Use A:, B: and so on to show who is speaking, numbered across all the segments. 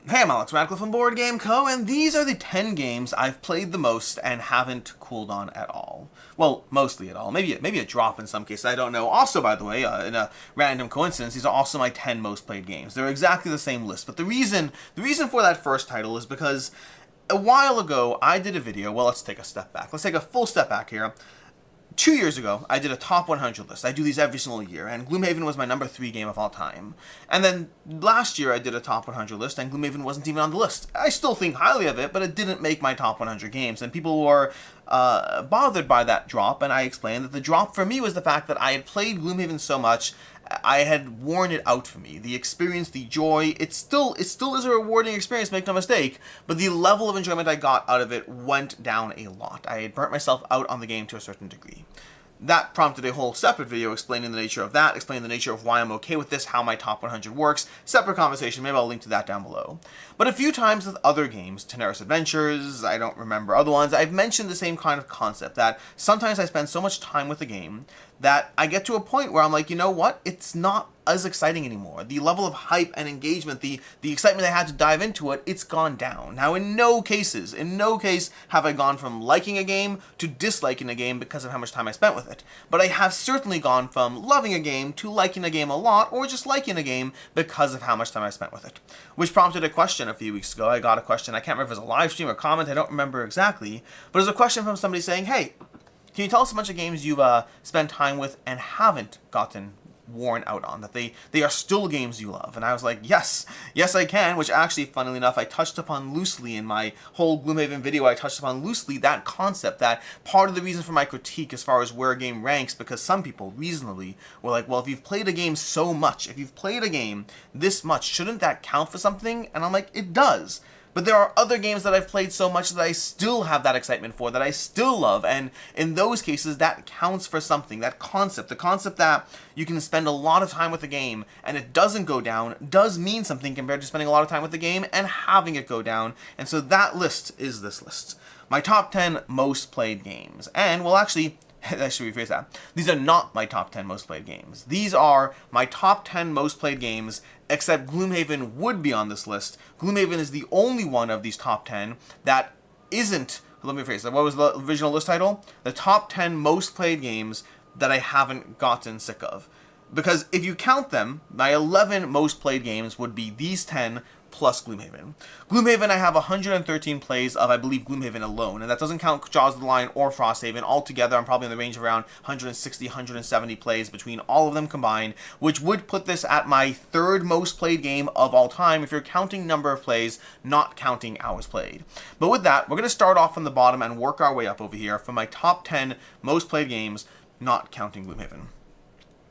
A: Hey, I'm Alex Radcliffe from Board Game Co., and these are the 10 games I've played the most and haven't cooled on at all. Well, mostly at all. Maybe a drop in some cases, I don't know. Also, by the way, in a random coincidence, these are also my 10 most played games. They're exactly the same list, but the reason for that first title is because a while ago, I did a video. Well, let's take a step back. Let's take a full step back here. 2 years ago, I did a top 100 list. I do these every single year, and Gloomhaven was my number 3 game of all time. And then last year, I did a top 100 list, and Gloomhaven wasn't even on the list. I still think highly of it, but it didn't make my top 100 games, and people were bothered by that drop, and I explained that the drop for me was the fact that I had played Gloomhaven so much, I had worn it out for me. The experience, the joy, it still is a rewarding experience, make no mistake, but the level of enjoyment I got out of it went down a lot. I had burnt myself out on the game to a certain degree. That prompted a whole separate video explaining the nature of that, explaining the nature of why I'm okay with this, how my top 100 works. Separate conversation, maybe I'll link to that down below. But a few times with other games, Teneris Adventures, I don't remember other ones, I've mentioned the same kind of concept, that sometimes I spend so much time with the game that I get to a point where I'm like, you know what, it's not as exciting anymore. The level of hype and engagement, the excitement I had to dive into it, it's gone down. Now, in no case have I gone from liking a game to disliking a game because of how much time I spent with it. But I have certainly gone from loving a game to liking a game a lot, or just liking a game because of how much time I spent with it. Which prompted a question a few weeks ago. I got a question, I can't remember if it was a live stream or comment, I don't remember exactly, but it was a question from somebody saying, hey, can you tell us a bunch of games you've spent time with and haven't gotten worn out on, that they are still games you love? And I was like, yes I can, which actually, funnily enough, I touched upon loosely in my whole Gloomhaven video. I touched upon loosely that concept, that part of the reason for my critique as far as where a game ranks, because some people reasonably were like, well, if you've played a game so much, if you've played a game this much, shouldn't that count for something? And I'm like, it does. But there are other games that I've played so much that I still have that excitement for, that I still love, and in those cases, that counts for something. That concept, the concept that you can spend a lot of time with a game and it doesn't go down, does mean something compared to spending a lot of time with the game and having it go down. And so that list is this list. My top 10 most played games. And, well, actually, I should rephrase that. These are not my top 10 most played games. These are my top 10 most played games, except Gloomhaven would be on this list. Gloomhaven is the only one of these top 10 that isn't, let me rephrase that, what was the original list title? The top 10 most played games that I haven't gotten sick of. Because if you count them, my 11 most played games would be these 10 plus Gloomhaven. Gloomhaven, I have 113 plays of, I believe, Gloomhaven alone, and that doesn't count Jaws of the Lion or Frosthaven. Altogether, I'm probably in the range of around 160, 170 plays between all of them combined, which would put this at my third most played game of all time if you're counting number of plays, not counting hours played. But with that, we're going to start off from the bottom and work our way up over here for my top 10 most played games, not counting Gloomhaven.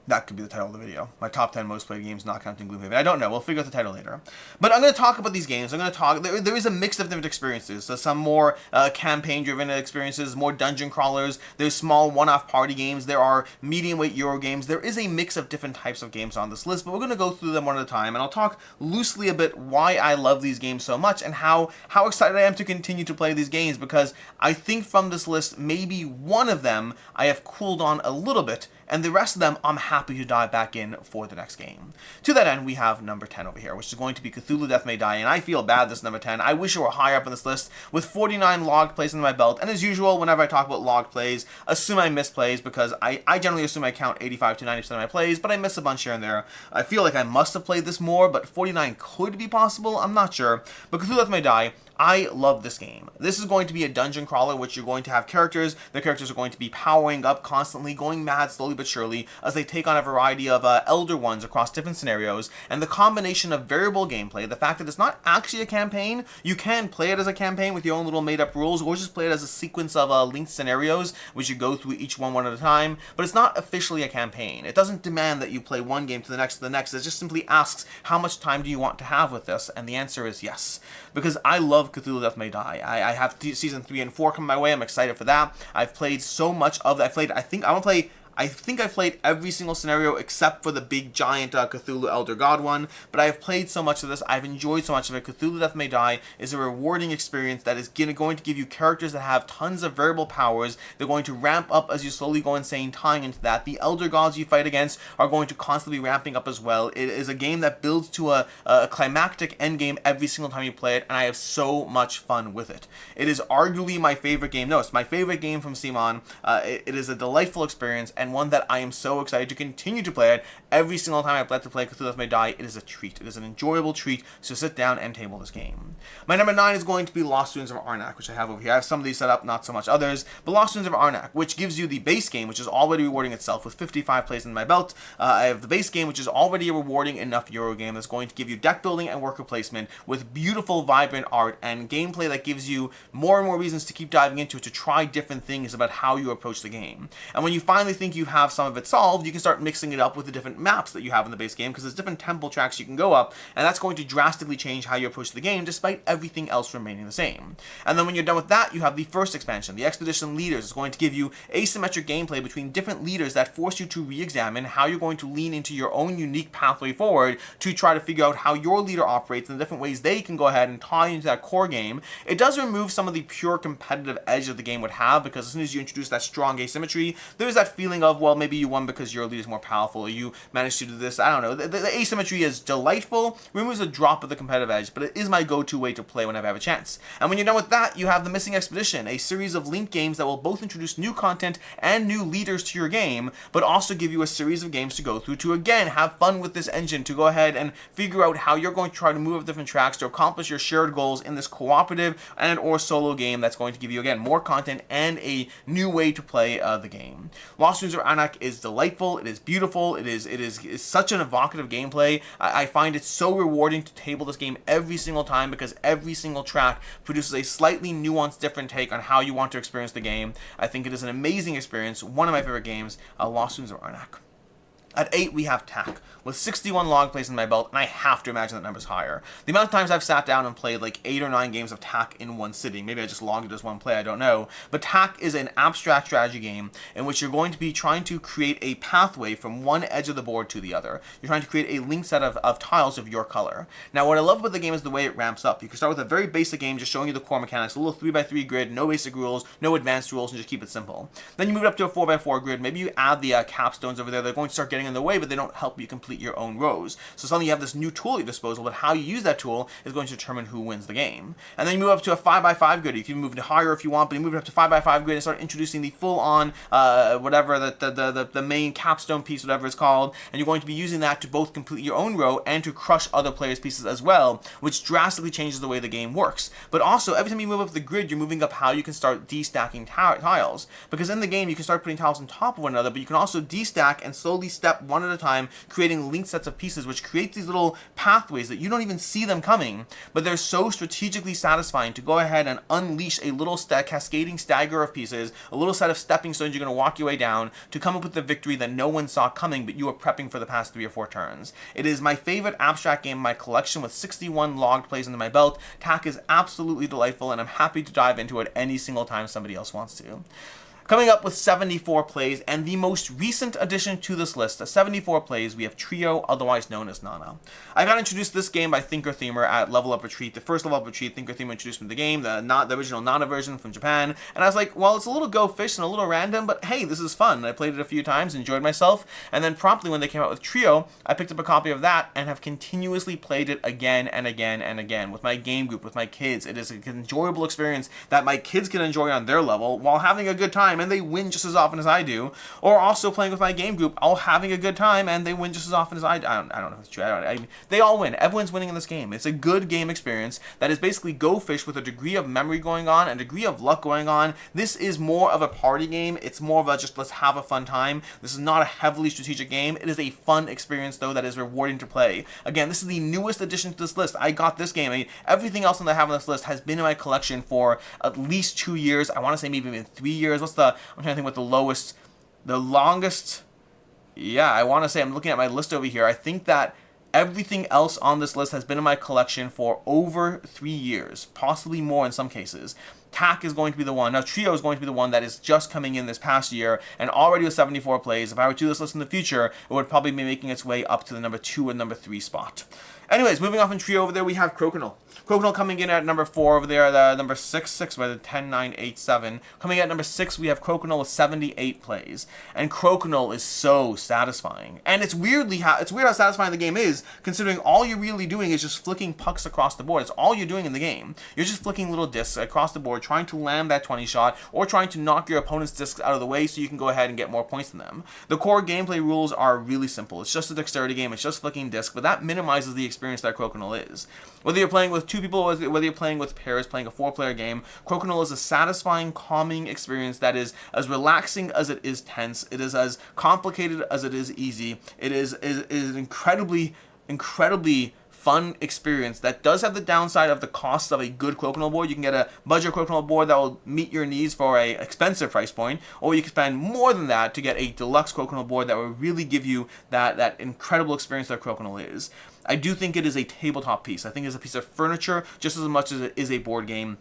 A: That could be the title of the video. My top 10 most played games, not counting Gloomhaven. I don't know. We'll figure out the title later. But I'm going to talk about these games. I'm going to talk... There is a mix of different experiences. So some more campaign-driven experiences, more dungeon crawlers. There's small one-off party games. There are medium-weight Euro games. There is a mix of different types of games on this list, but we're going to go through them one at a time. And I'll talk loosely a bit why I love these games so much and how excited I am to continue to play these games, because I think from this list, maybe one of them I have cooled on a little bit, and the rest of them I'm happy to dive back in for the next game. To that end, we have number 10 over here, which is going to be Cthulhu Death May Die, and I feel bad this is number 10. I wish it were higher up on this list, with 49 logged plays under my belt, and as usual, whenever I talk about logged plays, assume I miss plays, because I generally assume I count 85 to 90% of my plays, but I miss a bunch here and there. I feel like I must have played this more, but 49 could be possible, I'm not sure. But Cthulhu Death May Die, I love this game. This is going to be a dungeon crawler, which you're going to have characters. The characters are going to be powering up constantly, going mad slowly but surely, as they take on a variety of elder ones across different scenarios. And the combination of variable gameplay, the fact that it's not actually a campaign, you can play it as a campaign with your own little made-up rules, or just play it as a sequence of linked scenarios, which you go through each one at a time. But it's not officially a campaign. It doesn't demand that you play one game to the next to the next. It just simply asks, how much time do you want to have with this? And the answer is yes. Because I love Cthulhu Death May Die. I have season 3 and 4 coming my way. I'm excited for that. I've played so much of that. I want to play I think I've played every single scenario except for the big giant Cthulhu Elder God one, but I have played so much of this, I've enjoyed so much of it. Cthulhu Death May Die is a rewarding experience that is going to give you characters that have tons of variable powers. They're going to ramp up as you slowly go insane, tying into that. The Elder Gods you fight against are going to constantly be ramping up as well. It is a game that builds to a climactic endgame every single time you play it, and I have so much fun with it. It is arguably my favorite game. No, it's my favorite game from Simon. It is a delightful experience, and one that I am so excited to continue to play it. Every single time I plan to play Cthulhu Death May Die, it is a treat. It is an enjoyable treat to sit down and table this game. My number 9 is going to be Lost Ruins of Arnak, which I have over here. I have some of these set up, not so much others, but Lost Ruins of Arnak, which gives you the base game, which is already rewarding itself with 55 plays in my belt. I have the base game, which is already a rewarding enough Euro game that's going to give you deck building and worker placement with beautiful, vibrant art and gameplay that gives you more and more reasons to keep diving into it, to try different things about how you approach the game. And when you finally think you have some of it solved, you can start mixing it up with the different maps that you have in the base game, because there's different temple tracks you can go up, and that's going to drastically change how you approach the game despite everything else remaining the same. And then when you're done with that, you have the first expansion, the Expedition Leaders. Is going to give you asymmetric gameplay between different leaders that force you to re-examine how you're going to lean into your own unique pathway forward to try to figure out how your leader operates and the different ways they can go ahead and tie into that core game. It does remove some of the pure competitive edge that the game would have, because as soon as you introduce that strong asymmetry, there's that feeling of, well, maybe you won because your leader is more powerful, or you managed to do this. I don't know. The asymmetry is delightful, removes a drop of the competitive edge, but it is my go-to way to play whenever I have a chance. And when you're done with that, you have the Missing Expedition, a series of linked games that will both introduce new content and new leaders to your game, but also give you a series of games to go through to, again, have fun with this engine, to go ahead and figure out how you're going to try to move up different tracks to accomplish your shared goals in this cooperative and or solo game that's going to give you, again, more content and a new way to play the game. Lost Ruins of Arnak is delightful. It is beautiful. It is such an evocative gameplay. I find it so rewarding to table this game every single time, because every single track produces a slightly nuanced, different take on how you want to experience the game. I think it is an amazing experience. One of my favorite games, Lost Ruins of Arnak. At 8, we have TAC, with 61 log plays in my belt, and I have to imagine that number's higher. The amount of times I've sat down and played like 8 or 9 games of TAC in one sitting, maybe I just logged it as one play, I don't know, but TAC is an abstract strategy game in which you're going to be trying to create a pathway from one edge of the board to the other. You're trying to create a linked set of tiles of your color. Now, what I love about the game is the way it ramps up. You can start with a very basic game, just showing you the core mechanics, a little 3x3 grid, no basic rules, no advanced rules, and just keep it simple. Then you move it up to a 4x4 grid, maybe you add the capstones over there. They're going to start getting in the way, but they don't help you complete your own rows. So suddenly you have this new tool at your disposal, but how you use that tool is going to determine who wins the game. And then you move up to a 5x5 grid. You can move it higher if you want, but you move it up to 5x5 grid and start introducing the full-on, whatever, the main capstone piece, whatever it's called, and you're going to be using that to both complete your own row and to crush other players' pieces as well, which drastically changes the way the game works. But also, every time you move up the grid, you're moving up how you can start destacking tiles. Because in the game, you can start putting tiles on top of one another, but you can also destack and slowly step one at a time, creating linked sets of pieces, which create these little pathways that you don't even see them coming, but they're so strategically satisfying to go ahead and unleash a little cascading stagger of pieces, a little set of stepping stones you're going to walk your way down to come up with the victory that no one saw coming, but you were prepping for the past 3 or 4 turns. It is my favorite abstract game in my collection, with 61 logged plays under my belt. TAC is absolutely delightful, and I'm happy to dive into it any single time somebody else wants to. Coming up with 74 plays, and the most recent addition to this list, 74 plays, we have Trio, otherwise known as Nana. I got introduced to this game by Thinker Themer at Level Up Retreat. The first Level Up Retreat, Thinker Themer introduced me to the game, the original Nana version from Japan, and I was like, well, it's a little go fish and a little random, but hey, this is fun. I played it a few times, enjoyed myself, and then promptly when they came out with Trio, I picked up a copy of that and have continuously played it again and again and again with my game group, with my kids. It is an enjoyable experience that my kids can enjoy on their level while having a good time, and they win just as often as I do. Or also playing with my game group, all having a good time, and they win just as often as I do. I don't know if it's true. They all win. Everyone's winning in this game. It's a good game experience that is basically go fish with a degree of memory going on, and a degree of luck going on. This is more of a party game. It's more of a just let's have a fun time. This is not a heavily strategic game. It is a fun experience, though, that is rewarding to play. Again, this is the newest addition to this list. I got this game. Everything else that I have on this list has been in my collection for at least 2 years. I want to say maybe even 3 years. I'm trying to think what the longest, yeah, I want to say, I'm looking at my list over here. I think that everything else on this list has been in my collection for over 3 years, possibly more in some cases. TAC is going to be the one. Now, Trio is going to be the one that is just coming in this past year, and already with 74 plays. If I were to do this list in the future, it would probably be making its way up to the number 2 and number 3 spot. Anyways, moving off in Trio over there, we have Crokinole. Crokinole coming in at number 4 over there, number 6 by the 10, 9, 8, 7. Coming at number 6, we have Crokinole with 78 plays. And Crokinole is so satisfying. And it's weird how satisfying the game is, considering all you're really doing is just flicking pucks across the board. It's all you're doing in the game. You're just flicking little discs across the board, trying to land that 20 shot, or trying to knock your opponent's discs out of the way so you can go ahead and get more points than them. The core gameplay rules are really simple. It's just a dexterity game. It's just flicking discs, but that minimizes the experience that Crokinole is. Whether you're playing with 2 people, whether you're playing with pairs, playing a 4-player game, Crokinole is a satisfying, calming experience that is as relaxing as it is tense. It is as complicated as it is easy. It is an incredibly fun experience that does have the downside of the cost of a good Crokinole board. You can get a budget Crokinole board that will meet your needs for a expensive price point, or you can spend more than that to get a deluxe Crokinole board that will really give you that incredible experience that Crokinole is. I do think it is a tabletop piece. I think it's a piece of furniture just as much as it is a board game.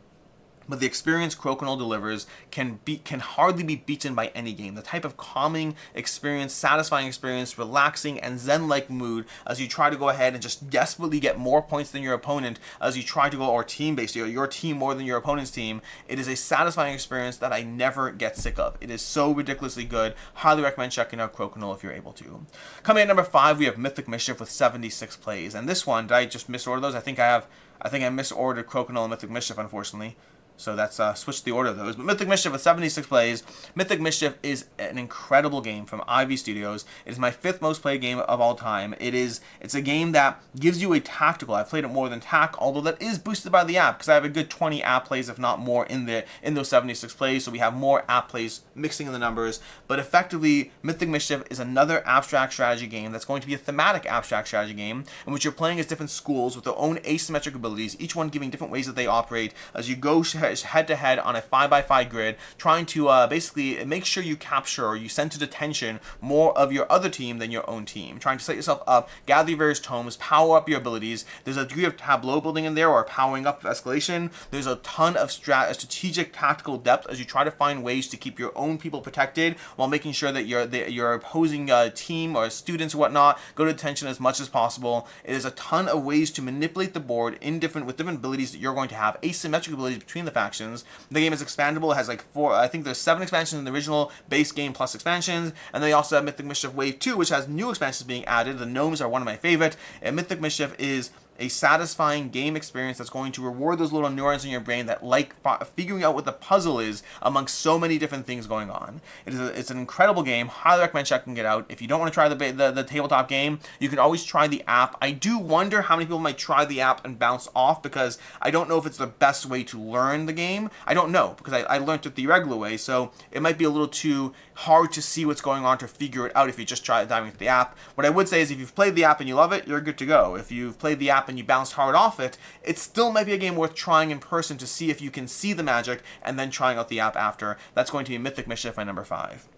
A: But the experience Crokinole delivers can hardly be beaten by any game. The type of calming experience, satisfying experience, relaxing and zen-like mood as you try to go ahead and just desperately get more points than your opponent as you try to go, or team-based, your team more than your opponent's team. It is a satisfying experience that I never get sick of. It is so ridiculously good. Highly recommend checking out Crokinole if you're able to. Coming at number 5, we have Mythic Mischief with 76 plays. And this one, did I just misorder those? I think I misordered Crokinole and Mythic Mischief, unfortunately. So that's switched the order of those. But Mythic Mischief with 76 plays. Mythic Mischief is an incredible game from Ivy Studios. It is my 5th most played game of all time. It's a game that gives you a tactical. I've played it more than TAC, although that is boosted by the app because I have a good 20 app plays, if not more, in those 76 plays. So we have more app plays mixing in the numbers. But effectively, Mythic Mischief is another abstract strategy game that's going to be a thematic abstract strategy game in which you're playing as different schools with their own asymmetric abilities, each one giving different ways that they operate as you go head-to-head on a 5x5 grid, trying to basically make sure you capture or you send to detention more of your other team than your own team. Trying to set yourself up, gather your various tomes, power up your abilities. There's a degree of tableau building in there, or powering up escalation. There's a ton of strategic tactical depth as you try to find ways to keep your own people protected while making sure that your opposing team or students or whatnot go to detention as much as possible. It is a ton of ways to manipulate the board with different abilities that you're going to have, asymmetric abilities between the factions. The game is expandable. It has like 4, I think there's 7 expansions in the original base game plus expansions, and they also have Mythic Mischief Wave 2, which has new expansions being added. The gnomes are one of my favorite, and Mythic Mischief is a satisfying game experience that's going to reward those little neurons in your brain that like figuring out what the puzzle is amongst so many different things going on. It's an incredible game. Highly recommend checking it out. If you don't want to try the tabletop game, you can always try the app. I do wonder how many people might try the app and bounce off because I don't know if it's the best way to learn the game. I don't know because I learned it the regular way, so it might be a little too hard to see what's going on to figure it out if you just try diving into the app. What I would say is if you've played the app and you love it, you're good to go. If you've played the app and you bounced hard off it, it still might be a game worth trying in person to see if you can see the magic and then trying out the app after. That's going to be Mythic Mischief, my number 5.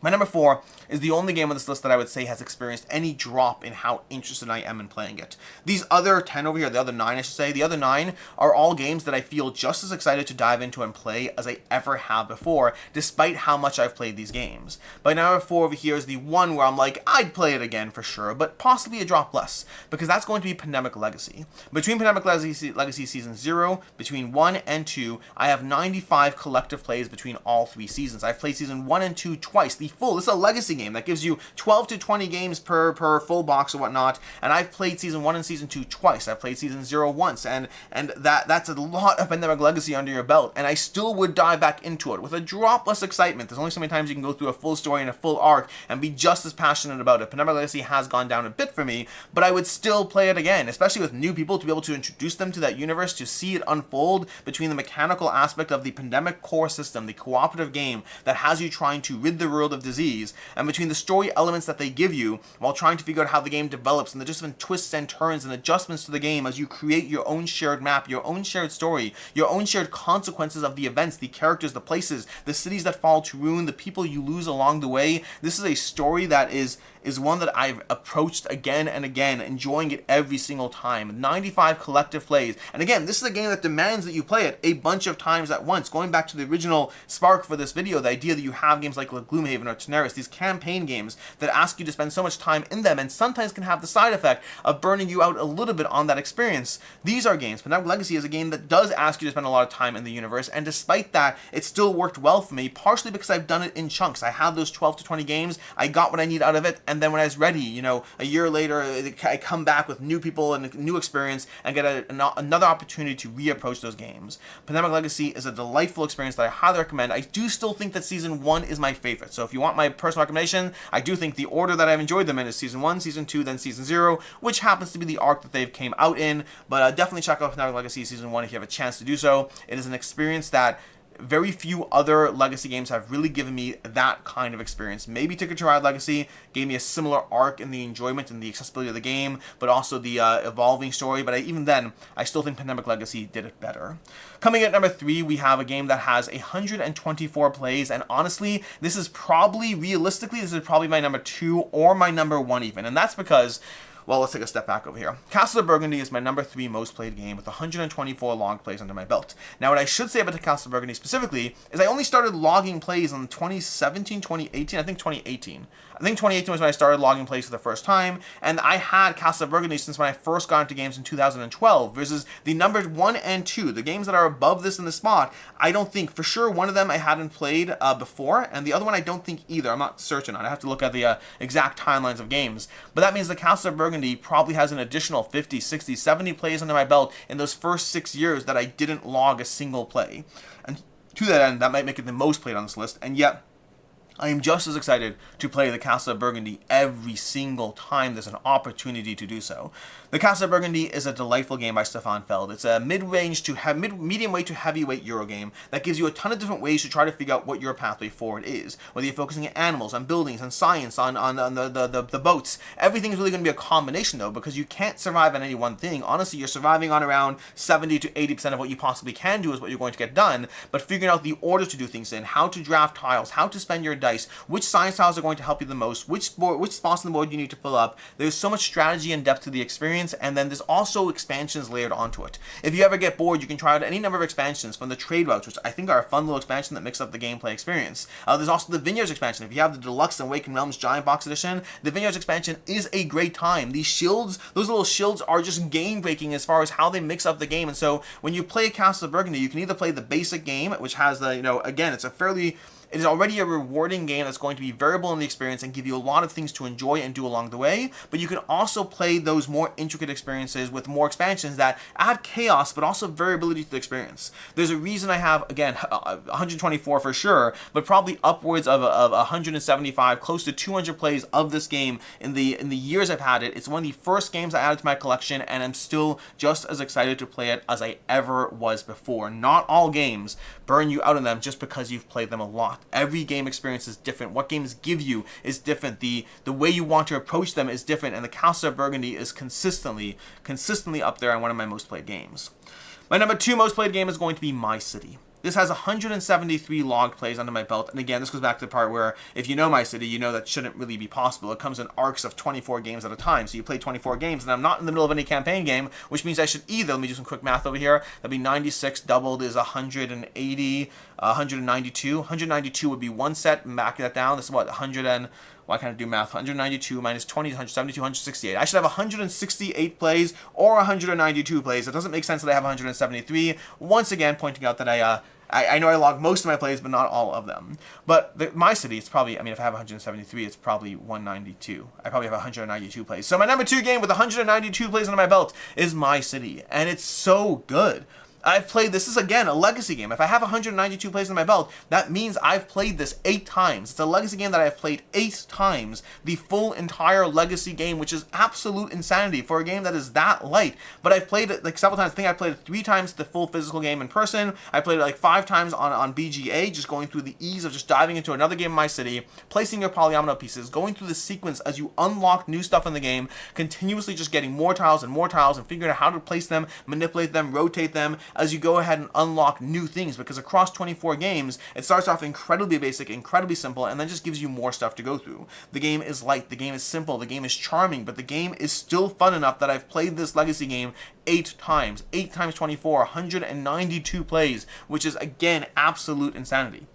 A: My number 4 is the only game on this list that I would say has experienced any drop in how interested I am in playing it. These other 10 over here, the other 9 I should say, the other 9 are all games that I feel just as excited to dive into and play as I ever have before, despite how much I've played these games. But number 4 over here is the one where I'm like, I'd play it again for sure, but possibly a drop less, because that's going to be Pandemic Legacy. Between Pandemic Legacy Season 0, between 1 and 2, I have 95 collective plays between all 3 seasons. I've played Season 1 and 2 twice, the full. This is a legacy game that gives you 12 to 20 games per full box or whatnot, and I've played Season 1 and Season 2 twice. I've played Season 0 once, and that's a lot of Pandemic Legacy under your belt, and I still would dive back into it with a drop less excitement. There's only so many times you can go through a full story and a full arc and be just as passionate about it. Pandemic Legacy has gone down a bit for me, but I would still play it again, especially with new people, to be able to introduce them to that universe, to see it unfold between the mechanical aspect of the Pandemic core system, the cooperative game that has you trying to rid the world of disease, and between the story elements that they give you while trying to figure out how the game develops and the different twists and turns and adjustments to the game as you create your own shared map, your own shared story, your own shared consequences of the events, the characters, the places, the cities that fall to ruin, the people you lose along the way. This is a story that is one that I've approached again and again, enjoying it every single time. 95 collective plays. And again, this is a game that demands that you play it a bunch of times at once. Going back to the original spark for this video, the idea that you have games like Gloomhaven or Teneris, these campaign games that ask you to spend so much time in them and sometimes can have the side effect of burning you out a little bit on that experience. These are games. Pandemic Legacy is a game that does ask you to spend a lot of time in the universe, and despite that, it still worked well for me, partially because I've done it in chunks. I had those 12 to 20 games, I got what I need out of it, and then when I was ready, you know, a year later, I come back with new people and a new experience and get another opportunity to reapproach those games. Pandemic Legacy is a delightful experience that I highly recommend. I do still think that Season 1 is my favorite. So if you want my personal recommendation, I do think the order that I've enjoyed them in is Season 1, Season 2, then Season 0, which happens to be the arc that they've came out in. But definitely check out Pandemic Legacy Season 1 if you have a chance to do so. It is an experience that very few other Legacy games have really given me that kind of experience. Maybe Ticket to Ride Legacy gave me a similar arc in the enjoyment and the accessibility of the game, but also the evolving story. But even then, I still think Pandemic Legacy did it better. Coming at number 3, we have a game that has 124 plays, and honestly, this is probably my number 2 or my number 1 even, and that's because, well, let's take a step back over here. Castles of Burgundy is my number 3 most played game with 124 log plays under my belt. Now, what I should say about the Castles of Burgundy specifically is I only started logging plays in 2017, 2018, I think 2018. I think 2018 was when I started logging plays for the first time, and I had Castles of Burgundy since when I first got into games in 2012, versus the numbers 1 and 2, the games that are above this in the spot. I don't think, for sure, one of them I hadn't played before, and the other one I don't think either. I'm not certain. I have to look at the exact timelines of games. But that means the Castles of Burgundy probably has an additional 50, 60, 70 plays under my belt in those first 6 years that I didn't log a single play. And to that end, that might make it the most played on this list, and yet I am just as excited to play the Castle of Burgundy every single time there's an opportunity to do so. The Castle of Burgundy is a delightful game by Stefan Feld. It's a medium weight to heavyweight Euro game that gives you a ton of different ways to try to figure out what your pathway forward is. Whether you're focusing on animals, on buildings, on science, on the boats. Everything's really going to be a combination though, because you can't survive on any one thing. Honestly, you're surviving on around 70 to 80% of what you possibly can do is what you're going to get done, but figuring out the order to do things in, how to draft tiles, how to spend your dice, which science tiles are going to help you the most, which spots on the board you need to fill up. There's so much strategy and depth to the experience, and then there's also expansions layered onto it. If you ever get bored, you can try out any number of expansions from the trade routes, which I think are a fun little expansion that mix up the gameplay experience. There's also the Vineyards expansion. If you have the Deluxe and Awakened Realms Giant Box Edition, the Vineyards expansion is a great time. These shields, those little shields are just game breaking as far as how they mix up the game. And so when you play Castle of Burgundy, you can either play the basic game, which has the, again, it is already a rewarding game that's going to be variable in the experience and give you a lot of things to enjoy and do along the way, but you can also play those more intricate experiences with more expansions that add chaos but also variability to the experience. There's a reason I have, again, 124 for sure, but probably upwards of 175, close to 200 plays of this game in the years I've had it. It's one of the first games I added to my collection, and I'm still just as excited to play it as I ever was before. Not all games burn you out on them just because you've played them a lot. Every game experience is different. What games give you is different. The way you want to approach them is different, and the Castle of Burgundy is consistently up there on one of my most played games. My number 2 most played game is going to be My City. This has 173 log plays under my belt, and again, this goes back to the part where if you know My City, you know that shouldn't really be possible. It comes in arcs of 24 games at a time, so you play 24 games, and I'm not in the middle of any campaign game, which means I should either, let me do some quick math over here, that'd be 96 doubled is 180, 192. 192 would be one set, back that down, this is what, 100 and... Why can't I do math? 192 minus 20 is 172, 168. I should have 168 plays or 192 plays. It doesn't make sense that I have 173. Once again, pointing out that I know I log most of my plays, but not all of them. But My City, it's probably, if I have 173, it's probably 192. I probably have 192 plays. So my number 2 game with 192 plays under my belt is My City, and it's so good. I've played this. Is again a legacy game. If I have 192 plays in my belt, that means I've played this 8 times. It's a legacy game that I've played 8 times. The full entire legacy game, which is absolute insanity for a game that is that light. But I've played it like several times. I think I played it 3 times the full physical game in person. I played it like 5 times on BGA, just going through the ease of just diving into another game in my city, placing your polyomino pieces, going through the sequence as you unlock new stuff in the game, continuously just getting more tiles and figuring out how to place them, manipulate them, rotate them, as you go ahead and unlock new things, because across 24 games, it starts off incredibly basic, incredibly simple, and then just gives you more stuff to go through. The game is light, the game is simple, the game is charming, but the game is still fun enough that I've played this legacy game 8 times. 8 times 24, 192 plays, which is, again, absolute insanity.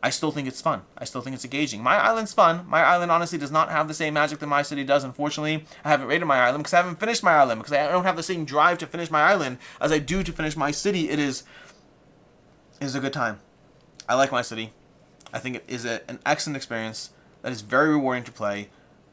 A: I still think it's fun. I still think it's engaging. My island's fun. My island honestly does not have the same magic that my city does, unfortunately. I haven't rated my island because I haven't finished my island, because I don't have the same drive to finish my island as I do to finish my city. It is a good time. I like my city. I think it is an excellent experience that is very rewarding to play.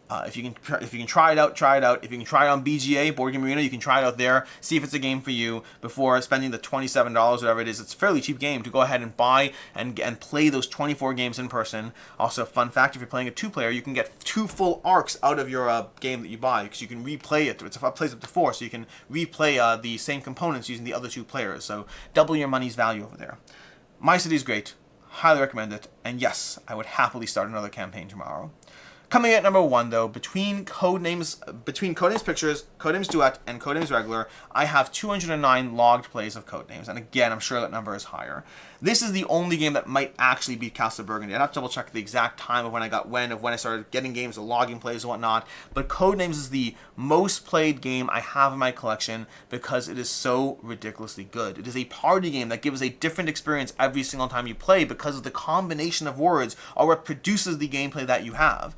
A: If you can try it out, try it out. If you can try it on BGA, Board Game Arena, you can try it out there. See if it's a game for you before spending the $27, whatever it is. It's a fairly cheap game to go ahead and buy and play those 24 games in person. Also, fun fact, if you're playing a 2-player, you can get 2 full arcs out of your game that you buy, because you can replay it. It plays up to 4, so you can replay the same components using the other 2 players. So double your money's value over there. My city's great. Highly recommend it. And yes, I would happily start another campaign tomorrow. Coming at number 1, though, between Codenames Pictures, Codenames Duet, and Codenames Regular, I have 209 logged plays of Codenames. And again, I'm sure that number is higher. This is the only game that might actually beat Castles of Burgundy. I'd have to double check the exact time of when I started getting games, the logging plays and whatnot. But Codenames is the most played game I have in my collection because it is so ridiculously good. It is a party game that gives a different experience every single time you play because of the combination of words are what produces the gameplay that you have.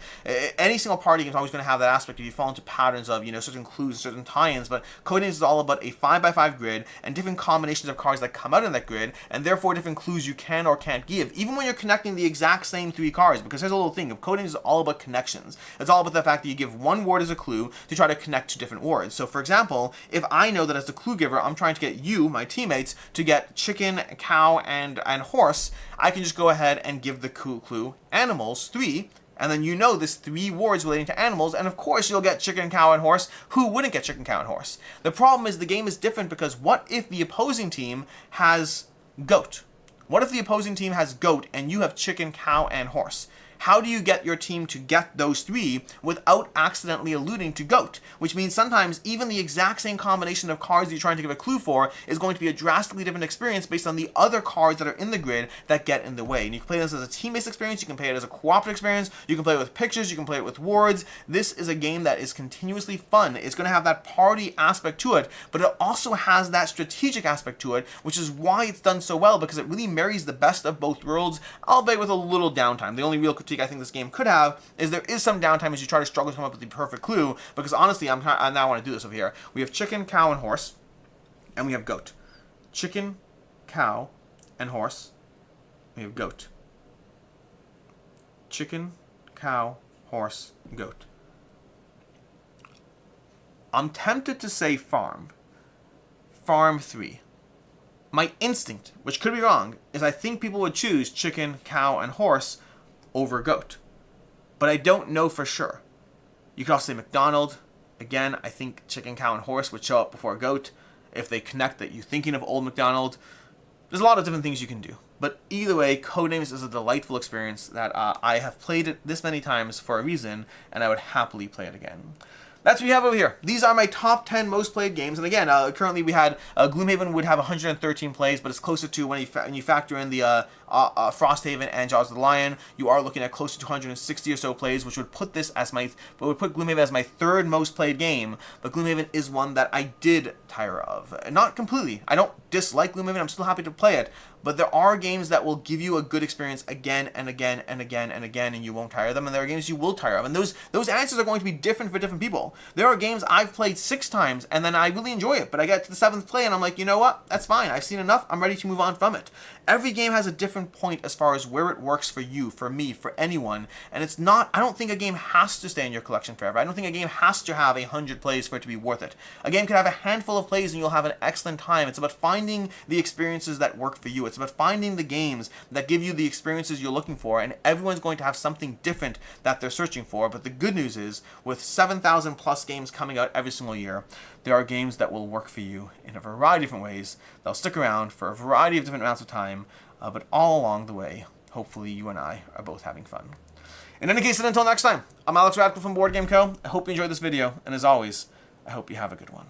A: Any single party game is always going to have that aspect if you fall into patterns of, certain clues, certain tie-ins, but Codenames is all about a 5x5 grid and different combinations of cards that come out in that grid, and therefore different clues you can or can't give, even when you're connecting the exact same 3 cards, because here's a little thing, Codenames is all about connections. It's all about the fact that you give one word as a clue to try to connect to different words. So for example, if I know that as the clue giver, I'm trying to get you, my teammates, to get chicken, cow, and horse, I can just go ahead and give the clue animals 3, and then there's 3 words relating to animals, and of course you'll get chicken, cow, and horse. Who wouldn't get chicken, cow, and horse? The problem is the game is different because what if the opposing team has goat? What if the opposing team has goat and you have chicken, cow, and horse? How do you get your team to get those 3 without accidentally alluding to goat? Which means sometimes even the exact same combination of cards you're trying to give a clue for is going to be a drastically different experience based on the other cards that are in the grid that get in the way. And you can play this as a team-based experience, you can play it as a cooperative experience, you can play it with pictures, you can play it with words. This is a game that is continuously fun. It's going to have that party aspect to it, but it also has that strategic aspect to it, which is why it's done so well, because it really marries the best of both worlds, albeit with a little downtime. The only real critique I think this game could have is there is some downtime as you try to struggle to come up with the perfect clue, because honestly, I now want to do this over here. We have chicken, cow, and horse, and we have goat. Chicken, cow, and horse. We have goat. Chicken, cow, horse, goat. I'm tempted to say farm. Farm 3. My instinct, which could be wrong, is I think people would choose chicken, cow, and horse over goat. But I don't know for sure. You could also say McDonald. Again, I think chicken, cow, and horse would show up before goat. If they connect that you're thinking of Old McDonald. There's a lot of different things you can do. But either way, Codenames is a delightful experience that I have played it this many times for a reason, and I would happily play it again. That's what we have over here. These are my top 10 most played games. And again, currently we had Gloomhaven would have 113 plays, but it's closer to when you factor in the Frosthaven and Jaws of the Lion. You are looking at close to 260 or so plays, which would put Gloomhaven as my 3rd most played game. But Gloomhaven is one that I did tire of. Not completely. I don't dislike Gloomhaven. I'm still happy to play it. But there are games that will give you a good experience again and again and again and again, and you won't tire them. And there are games you will tire of. And those answers are going to be different for different people. all. There are games I've played 6 times and then I really enjoy it, but I get to the 7th play and I'm like, you know what? That's fine. I've seen enough. I'm ready to move on from it. Every game has a different point as far as where it works for you, for me, for anyone. And it's not, I don't think a game has to stay in your collection forever. I don't think a game has to have 100 plays for it to be worth it. A game could have a handful of plays and you'll have an excellent time. It's about finding the experiences that work for you. It's about finding the games that give you the experiences you're looking for, and everyone's going to have something different that they're searching for. But the good news is, with 7,000 plus games coming out every single year, there are games that will work for you in a variety of different ways. They'll stick around for a variety of different amounts of time, but all along the way, hopefully you and I are both having fun. In any case, and until next time, I'm Alex Radcliffe from Board Game Co. I hope you enjoyed this video, and as always, I hope you have a good one.